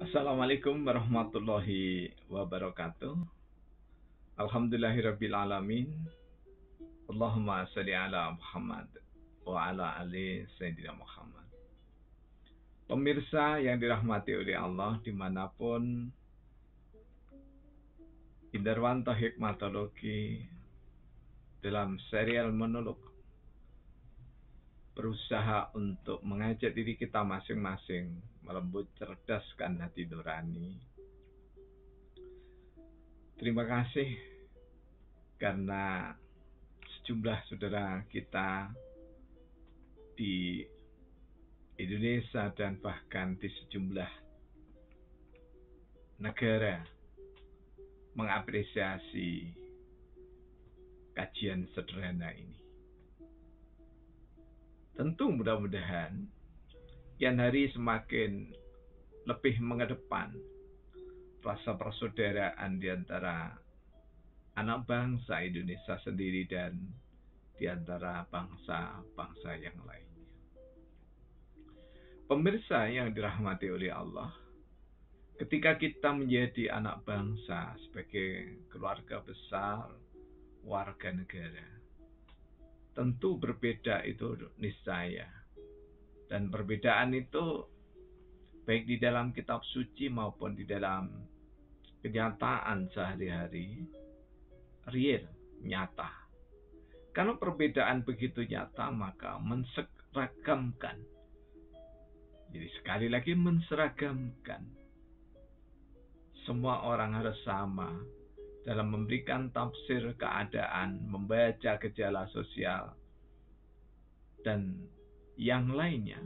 Assalamualaikum warahmatullahi wabarakatuh. Alhamdulillahirabbil alamin. Allahumma shalli ala Muhammad wa ala ali Sayyidina Muhammad. Pemirsa yang dirahmati oleh Allah dimanapun, Indarwanto Hikmatologi dalam serial monolog berusaha untuk mengajak diri kita masing-masing melembut cerdaskan hati nurani. Terima kasih karena sejumlah saudara kita di Indonesia dan bahkan di sejumlah negara mengapresiasi kajian sederhana ini. Tentu mudah-mudahan kian hari semakin lebih mengedepan rasa persaudaraan di antara anak bangsa Indonesia sendiri dan di antara bangsa-bangsa yang lainnya. Pemirsa yang dirahmati oleh Allah, ketika kita menjadi anak bangsa sebagai keluarga besar, warga negara, tentu berbeda itu niscaya. Dan perbedaan itu baik di dalam kitab suci maupun di dalam kenyataan sehari-hari, real, nyata. Kalau perbedaan begitu nyata, maka menseragamkan. Jadi sekali lagi menseragamkan. Semua orang harus sama dalam memberikan tafsir keadaan, membaca gejala sosial, dan yang lainnya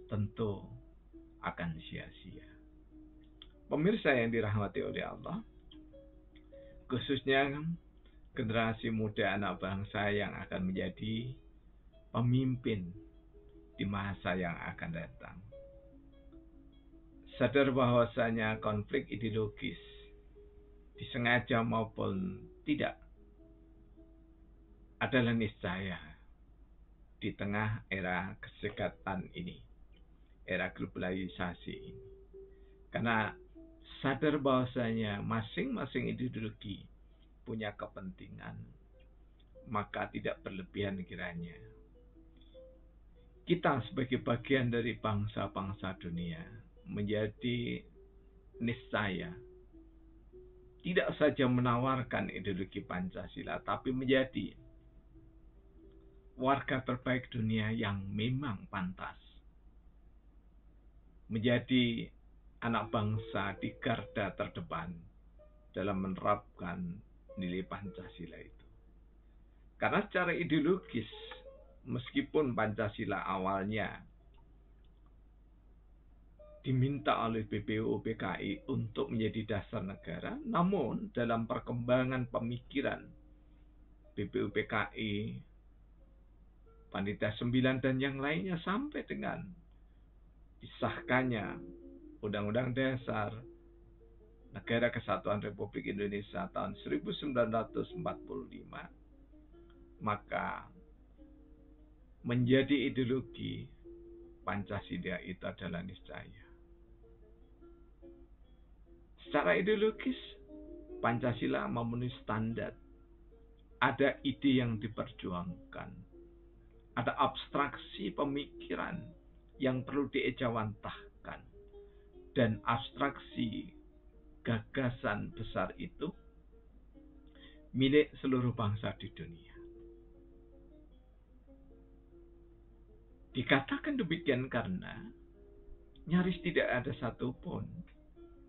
tentu akan sia-sia. Pemirsa yang dirahmati oleh Allah, khususnya generasi muda anak bangsa yang akan menjadi pemimpin di masa yang akan datang. Sadar bahwasanya konflik ideologis, disengaja maupun tidak, adalah niscaya di tengah era kesekatan ini, era globalisasi ini. Karena sadar bahwasanya masing-masing ideologi punya kepentingan, maka tidak berlebihan kiranya kita sebagai bagian dari bangsa-bangsa dunia menjadi niscaya tidak saja menawarkan ideologi Pancasila, tapi menjadi warga terbaik dunia yang memang pantas menjadi anak bangsa di garda terdepan dalam menerapkan nilai Pancasila itu. Karena secara ideologis, meskipun Pancasila awalnya diminta oleh BPUPKI untuk menjadi dasar negara, namun dalam perkembangan pemikiran BPUPKI, Panitia 9 dan yang lainnya sampai dengan disahkannya Undang-Undang Dasar Negara Kesatuan Republik Indonesia tahun 1945, maka menjadi ideologi Pancasila itu adalah niscaya. Secara ideologis, Pancasila memenuhi standar. Ada ide yang diperjuangkan. Ada abstraksi pemikiran yang perlu diejawantahkan. Dan abstraksi gagasan besar itu milik seluruh bangsa di dunia. Dikatakan demikian karena nyaris tidak ada satupun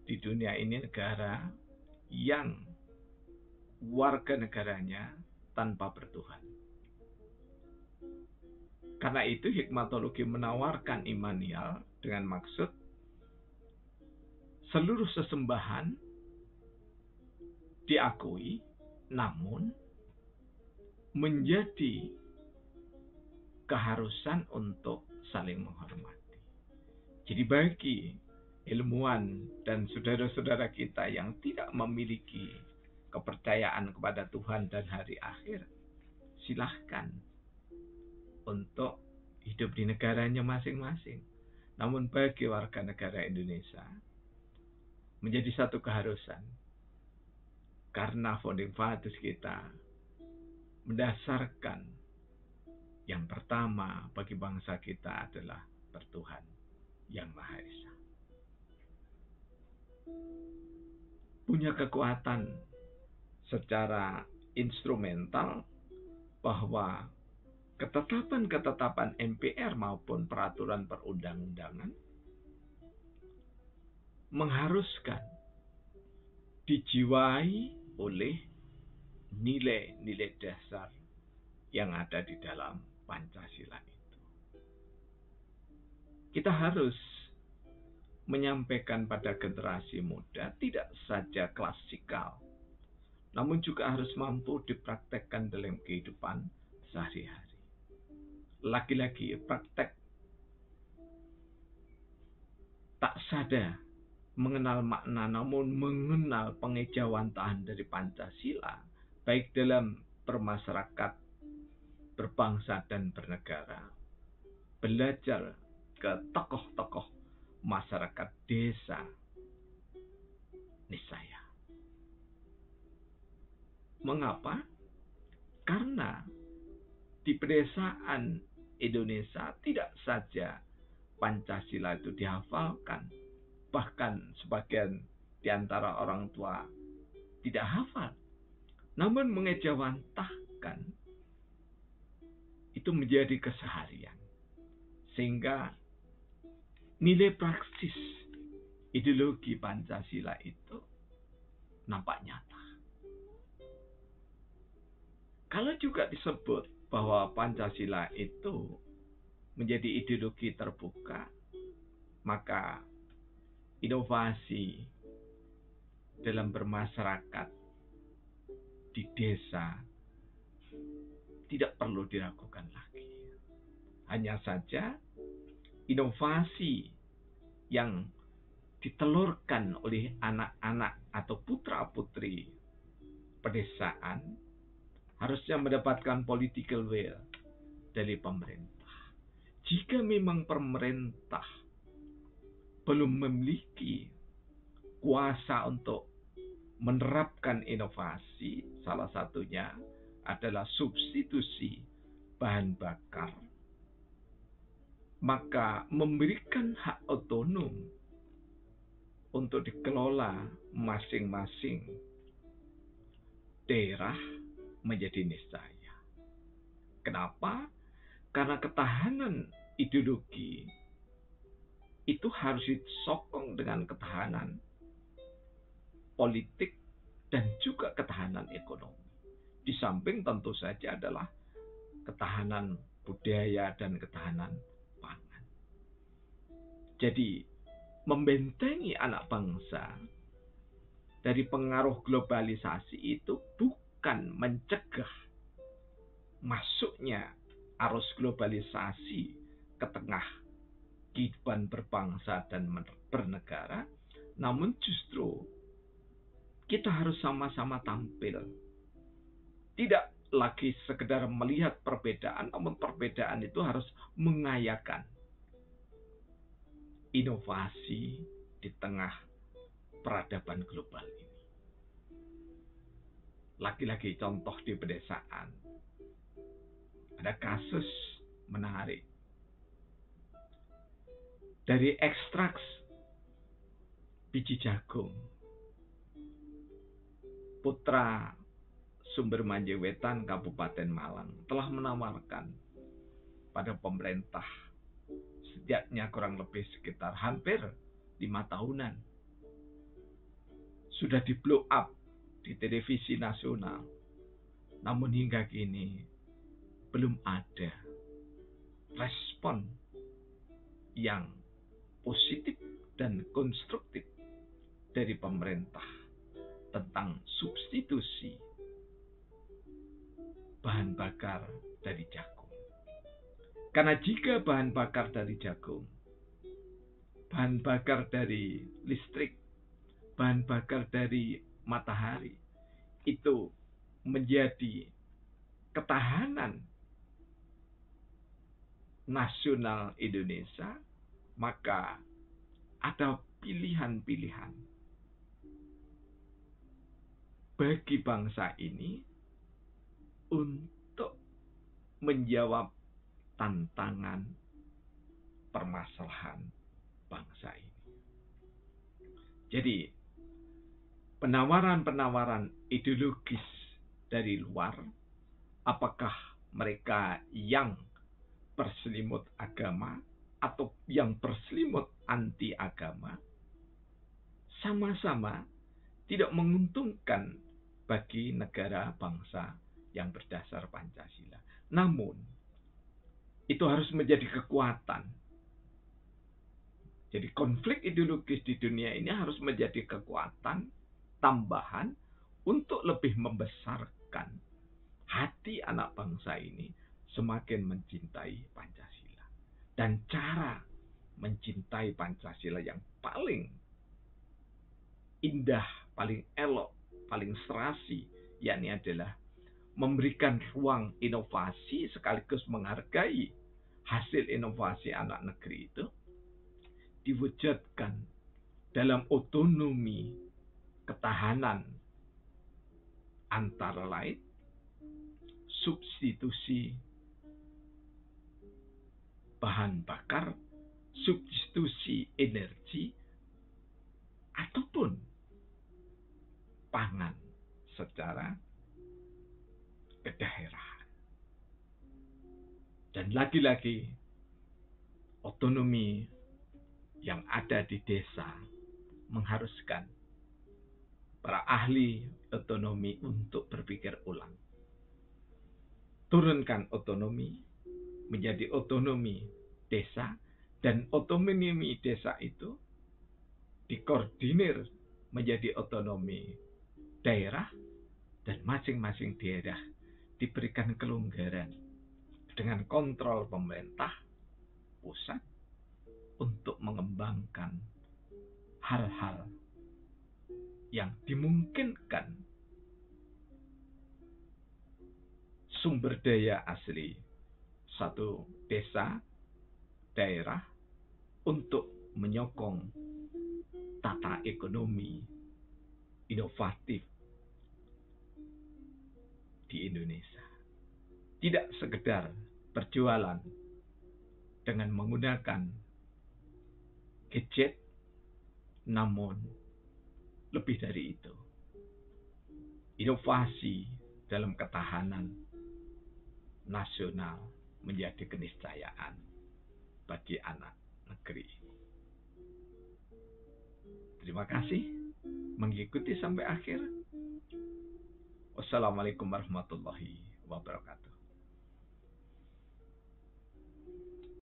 di dunia ini negara yang warga negaranya tanpa bertuhan. Karena itu hikmatologi menawarkan imanial dengan maksud seluruh sesembahan diakui, namun menjadi keharusan untuk saling menghormati. Jadi bagi ilmuwan dan saudara-saudara kita yang tidak memiliki kepercayaan kepada Tuhan dan hari akhir, silahkan untuk hidup di negaranya masing-masing. Namun bagi warga negara Indonesia menjadi satu keharusan karena founding fathers kita mendasarkan yang pertama bagi bangsa kita adalah bertuhan yang Maha Esa. Punya kekuatan secara instrumental bahwa ketetapan-ketetapan MPR maupun peraturan perundang-undangan mengharuskan dijiwai oleh nilai-nilai dasar yang ada di dalam Pancasila itu. Kita harus menyampaikan pada generasi muda tidak saja klasikal, namun juga harus mampu dipraktekkan dalam kehidupan sehari-hari. Lagi-lagi praktek tak sadar mengenal makna namun mengenal pengejawantahan dari Pancasila, baik dalam bermasyarakat, berbangsa dan bernegara. Belajar ke tokoh-tokoh masyarakat desa niscaya. Mengapa? Karena di pedesaan Indonesia tidak saja Pancasila itu dihafalkan, bahkan sebagian di antara orang tua tidak hafal, namun mengejawantahkan itu menjadi keseharian, sehingga nilai praksis ideologi Pancasila itu nampak nyata. Kalau juga disebut bahwa Pancasila itu menjadi ideologi terbuka, maka inovasi dalam bermasyarakat di desa tidak perlu diragukan lagi. Hanya saja inovasi yang ditelurkan oleh anak-anak atau putra-putri pedesaan harusnya mendapatkan political will dari pemerintah. Jika memang pemerintah belum memiliki kuasa untuk menerapkan inovasi, salah satunya adalah substitusi bahan bakar, maka memberikan hak otonom untuk dikelola masing-masing daerah menjadi niscaya. Kenapa? Karena ketahanan ideologi itu harus disokong dengan ketahanan politik dan juga ketahanan ekonomi. Di samping tentu saja adalah ketahanan budaya dan ketahanan pangan. Jadi, membentengi anak bangsa dari pengaruh globalisasi itu bukan mencegah masuknya arus globalisasi ke tengah kehidupan berbangsa dan bernegara, namun justru kita harus sama-sama tampil. Tidak lagi sekedar melihat perbedaan, namun perbedaan itu harus mengayakan inovasi di tengah peradaban global ini. Lagi-lagi contoh di pedesaan. Ada kasus menarik. Dari ekstrak biji jagung, putra Sumber Manje Wetan Kabupaten Malang telah menawarkan pada pemerintah sejaknya kurang lebih sekitar hampir 5 tahunan. Sudah di blow up di televisi nasional. Namun hingga kini belum ada respon yang positif dan konstruktif dari pemerintah tentang substitusi bahan bakar dari jagung. Karena jika bahan bakar dari jagung, bahan bakar dari listrik, bahan bakar dari matahari, itu menjadi ketahanan nasional Indonesia, maka ada pilihan-pilihan bagi bangsa ini untuk menjawab tantangan permasalahan bangsa ini. Jadi, penawaran-penawaran ideologis dari luar, apakah mereka yang berselimut agama atau yang berselimut anti agama, sama-sama tidak menguntungkan bagi negara bangsa yang berdasar Pancasila. Namun, itu harus menjadi kekuatan. Jadi konflik ideologis di dunia ini harus menjadi kekuatan tambahan untuk lebih membesarkan hati anak bangsa ini semakin mencintai Pancasila. Dan cara mencintai Pancasila yang paling indah, paling elok, paling serasi, yakni adalah memberikan ruang inovasi sekaligus menghargai hasil inovasi anak negeri itu diwujudkan dalam otonomi ketahanan, antara lain substitusi bahan bakar, substitusi energi, ataupun pangan secara kedaerahan. Dan lagi-lagi otonomi yang ada di desa mengharuskan para ahli otonomi untuk berpikir ulang. Turunkan otonomi menjadi otonomi desa, dan otonomi desa itu dikoordinir menjadi otonomi daerah, dan masing-masing daerah diberikan kelonggaran dengan kontrol pemerintah pusat untuk mengembangkan hal-hal yang dimungkinkan sumber daya asli satu desa, daerah untuk menyokong tata ekonomi inovatif di Indonesia. Tidak sekedar berjualan dengan menggunakan gadget, namun lebih dari itu. Inovasi dalam ketahanan nasional menjadi keniscayaan bagi anak negeri. Terima kasih mengikuti sampai akhir. Wassalamualaikum warahmatullahi